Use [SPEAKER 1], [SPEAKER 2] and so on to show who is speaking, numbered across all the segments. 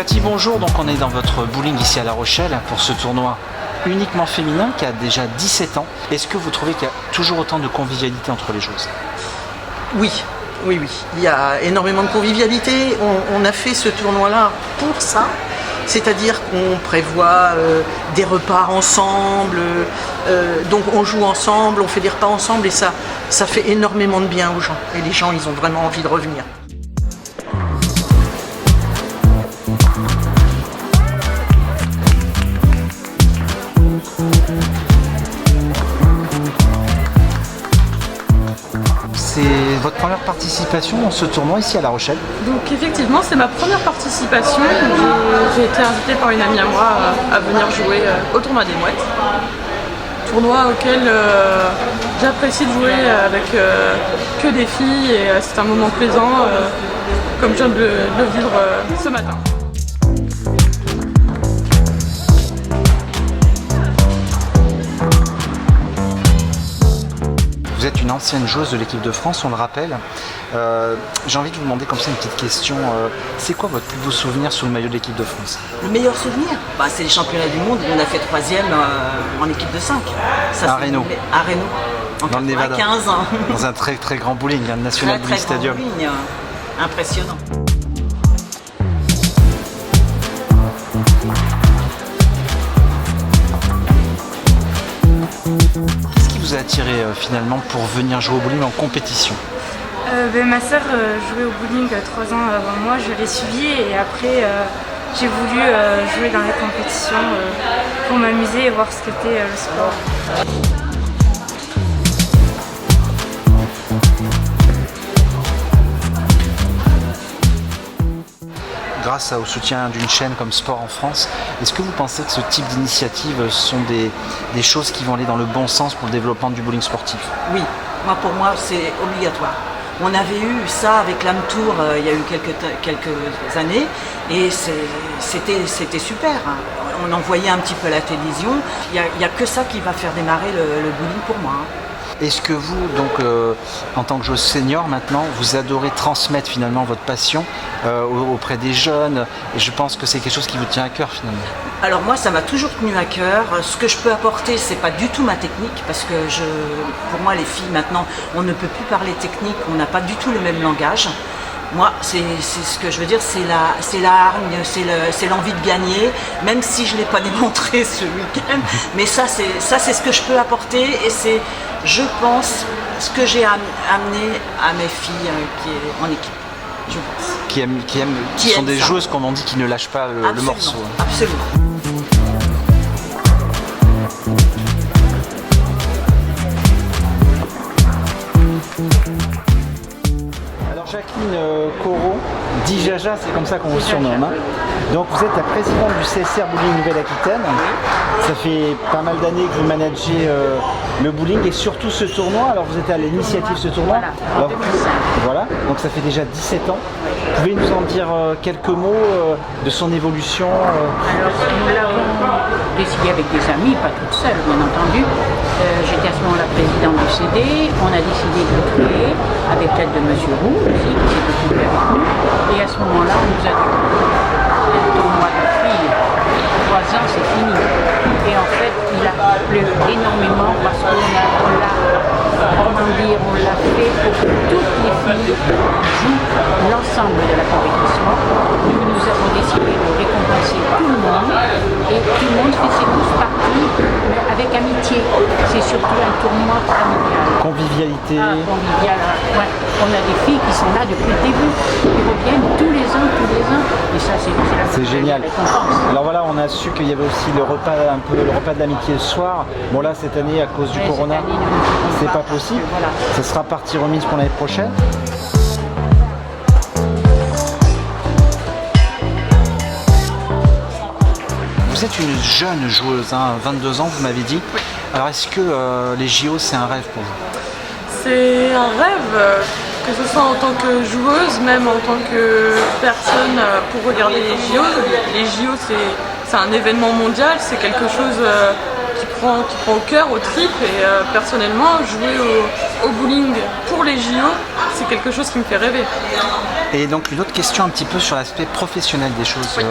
[SPEAKER 1] petit bonjour, donc on est dans votre bowling ici à La Rochelle pour ce tournoi uniquement féminin qui a déjà 17 ans. Est-ce que vous trouvez qu'il y a toujours autant de convivialité entre les joueuses?
[SPEAKER 2] Oui, oui. Il y a énormément de convivialité. On a fait ce tournoi-là pour ça. C'est-à-dire qu'on prévoit des repas ensemble, donc on joue ensemble, on fait des repas ensemble et ça fait énormément de bien aux gens. Et les gens, ils ont vraiment envie de revenir.
[SPEAKER 1] C'est votre première participation dans ce tournoi ici à La Rochelle?
[SPEAKER 3] Donc effectivement, c'est ma première participation. J'ai été invitée par une amie à moi à venir jouer au tournoi des Mouettes. Tournoi auquel j'apprécie de jouer avec que des filles et c'est un moment plaisant comme je viens de le vivre ce matin.
[SPEAKER 1] Vous êtes une ancienne joueuse de l'équipe de France, on le rappelle. J'ai envie de vous demander comme ça une petite question. C'est quoi votre plus beau souvenir sous le maillot de l'équipe de France?
[SPEAKER 4] Le meilleur souvenir, c'est les championnats du monde où on a fait 3e en équipe de 5.
[SPEAKER 1] À Reno.
[SPEAKER 4] À Reno.
[SPEAKER 1] Dans le Nevada.
[SPEAKER 4] 15 ans.
[SPEAKER 1] Dans un très très grand bowling, le National Bowling Stadium.
[SPEAKER 4] Grand bowling, impressionnant.
[SPEAKER 1] Qu'est-ce qui vous a attiré finalement pour venir jouer au bowling en compétition?
[SPEAKER 5] Ma sœur jouait au bowling 3 ans avant moi, je l'ai suivie et après j'ai voulu jouer dans les compétitions pour m'amuser et voir ce qu'était le sport.
[SPEAKER 1] Grâce au soutien d'une chaîne comme Sport en France, est-ce que vous pensez que ce type d'initiatives sont des choses qui vont aller dans le bon sens pour le développement du bowling sportif?
[SPEAKER 4] Oui, pour moi c'est obligatoire. On avait eu ça avec l'Am Tour il y a eu quelques années et c'était super. On en voyait un petit peu à la télévision. Il n'y a que ça qui va faire démarrer le bowling pour moi.
[SPEAKER 1] Est-ce que vous, donc, en tant que joueuse senior maintenant, vous adorez transmettre finalement votre passion auprès des jeunes? Et je pense que c'est quelque chose qui vous tient à cœur finalement.
[SPEAKER 4] Alors moi, ça m'a toujours tenu à cœur. Ce que je peux apporter, c'est pas du tout ma technique, parce que pour moi, les filles maintenant, on ne peut plus parler technique, on n'a pas du tout le même langage. Moi, c'est ce que je veux dire, c'est la hargne, c'est l'envie de gagner, même si je ne l'ai pas démontré ce week-end. Mais ça, c'est ce que je peux apporter et c'est, je pense, ce que j'ai amené à mes filles qui est en équipe, je pense.
[SPEAKER 1] Qui sont des joueuses, comme on dit, qui ne lâchent pas le morceau.
[SPEAKER 4] Absolument.
[SPEAKER 1] Jacqueline Corot, dit Jaja, c'est comme ça qu'on vous surnomme. Hein. Donc vous êtes la présidente du CSR Bowling Nouvelle-Aquitaine. Ça fait pas mal d'années que vous managez le bowling et surtout ce tournoi. Alors vous êtes à l'initiative de ce tournoi. Voilà, donc ça fait déjà 17 ans. Vous pouvez nous en dire quelques mots de son évolution
[SPEAKER 6] Alors nous l'avons décidé avec des amis, pas toute seule bien entendu. J'étais à ce moment-là présidente du CD. On a décidé de le créer avec l'aide de Monsieur Roux, aussi, qui s'est occupé avec nous. Et à ce moment-là, on nous a dit le tournoi de filles, 3 ans c'est fini. Et en fait, il a plu énormément parce qu'on l'a fait pour que toutes les filles jouent l'ensemble de la compétition. Nous avons décidé de récompenser tout le monde et tout le monde fait ses courses parties, mais avec amitié. C'est surtout un tournoi familial.
[SPEAKER 1] Convivialité.
[SPEAKER 6] Convivial, ouais. On a des filles qui sont là depuis le début, qui reviennent tous les ans. Et ça, c'est
[SPEAKER 1] génial.
[SPEAKER 6] Récompense.
[SPEAKER 1] Alors voilà, on a su qu'il y avait aussi le repas, un peu le repas de l'amitié le soir. Bon là, cette année, à cause du corona, c'est pas possible.
[SPEAKER 6] Voilà.
[SPEAKER 1] Ce sera partie remise pour l'année prochaine. Vous êtes une jeune joueuse, 22 ans, vous m'avez dit.
[SPEAKER 3] Oui.
[SPEAKER 1] Alors est-ce que les JO, c'est un rêve pour vous?
[SPEAKER 3] C'est un rêve, que ce soit en tant que joueuse, même en tant que personne pour regarder les JO. Les JO, c'est un événement mondial, c'est quelque chose qui prend au cœur, au trip. Et personnellement, jouer au bowling pour les les JO, c'est quelque chose qui me fait rêver.
[SPEAKER 1] Et donc une autre question un petit peu sur l'aspect professionnel des choses.
[SPEAKER 3] Oui.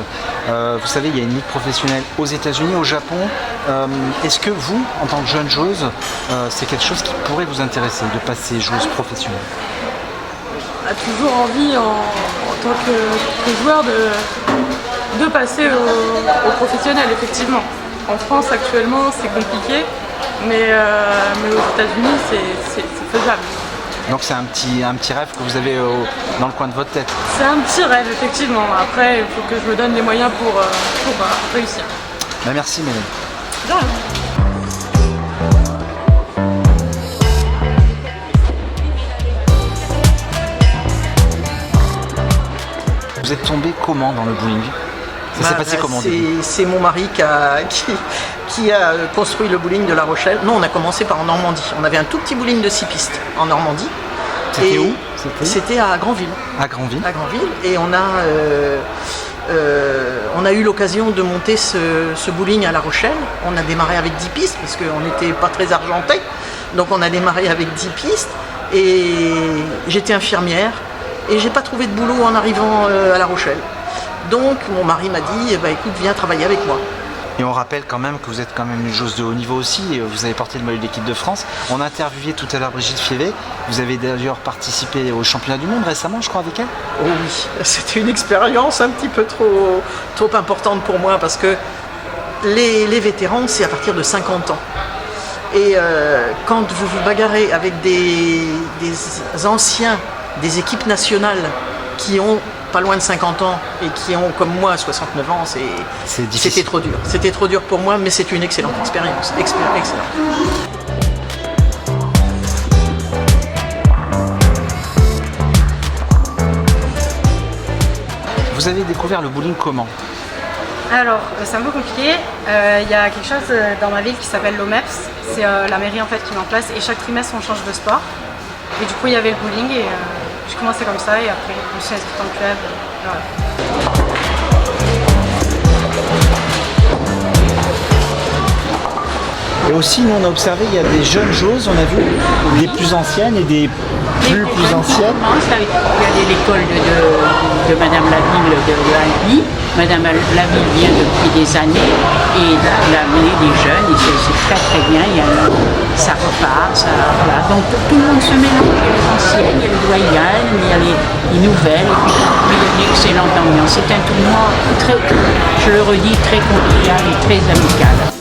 [SPEAKER 1] Vous savez, il y a une ligue professionnelle aux États-Unis, au Japon. Est-ce que vous, en tant que jeune joueuse, c'est quelque chose qui pourrait vous intéresser de passer joueuse professionnelle?
[SPEAKER 3] On a toujours envie en tant que joueur de passer au professionnel, effectivement. En France actuellement c'est compliqué, mais aux États-Unis c'est faisable.
[SPEAKER 1] Donc c'est un petit rêve que vous avez dans le coin de votre tête.
[SPEAKER 3] C'est un petit rêve, effectivement. Après, il faut que je me donne les moyens pour réussir.
[SPEAKER 1] Ben, merci Mélanie.
[SPEAKER 3] De rien.
[SPEAKER 1] Vous êtes tombé comment dans le bowling? Ça s'est passé comment au début?
[SPEAKER 2] C'est mon mari qui a construit le bowling de La Rochelle. Nous, on a commencé par en Normandie. On avait un tout petit bowling de 6 pistes en Normandie.
[SPEAKER 1] C'était où?
[SPEAKER 2] C'était à Granville.
[SPEAKER 1] À Granville.
[SPEAKER 2] À Granville. Et on a eu l'occasion de monter ce bowling à La Rochelle. On a démarré avec 10 pistes parce qu'on n'était pas très argentés. Donc on a démarré avec 10 pistes. Et j'étais infirmière. Et j'ai pas trouvé de boulot en arrivant à La Rochelle. Donc mon mari m'a dit, écoute, viens travailler avec moi.
[SPEAKER 1] Et on rappelle quand même que vous êtes quand même une joueuse de haut niveau aussi, et vous avez porté le maillot de l'équipe de France. On a interviewé tout à l'heure Brigitte Fievé, vous avez d'ailleurs participé au championnat du monde récemment, je crois, avec elle.
[SPEAKER 2] Oh oui, c'était une expérience un petit peu trop importante pour moi, parce que les vétérans, c'est à partir de 50 ans. Et quand vous vous bagarrez avec des anciens, des équipes nationales qui ont pas loin de 50 ans et qui ont comme moi 69 ans, c'était trop dur. C'était trop dur pour moi, mais c'est une excellente expérience. Excellente.
[SPEAKER 1] Vous avez découvert le bowling comment?
[SPEAKER 5] Alors, c'est un peu compliqué. Il y a quelque chose dans ma ville qui s'appelle l'OMEPS. C'est la mairie en fait qui met en place et chaque trimestre on change de sport. Et du coup, il y avait le bowling et j'ai commencé comme ça et après je me suis inscrite en club. Voilà.
[SPEAKER 1] Et aussi, nous on a observé, il y a des jeunes joueuses, on a vu des plus anciennes et des plus anciennes.
[SPEAKER 6] Il y a l'école de Madame Laville de Albi. Madame Laville vient depuis des années et l'amener des jeunes et c'est très bien. Ça repart, voilà. Donc tout le monde se mélange. Il y a les anciennes, il y a les doyennes, il y a les nouvelles et puis il y a une excellente ambiance. C'est un tournoi très, je le redis, très convivial et très amical.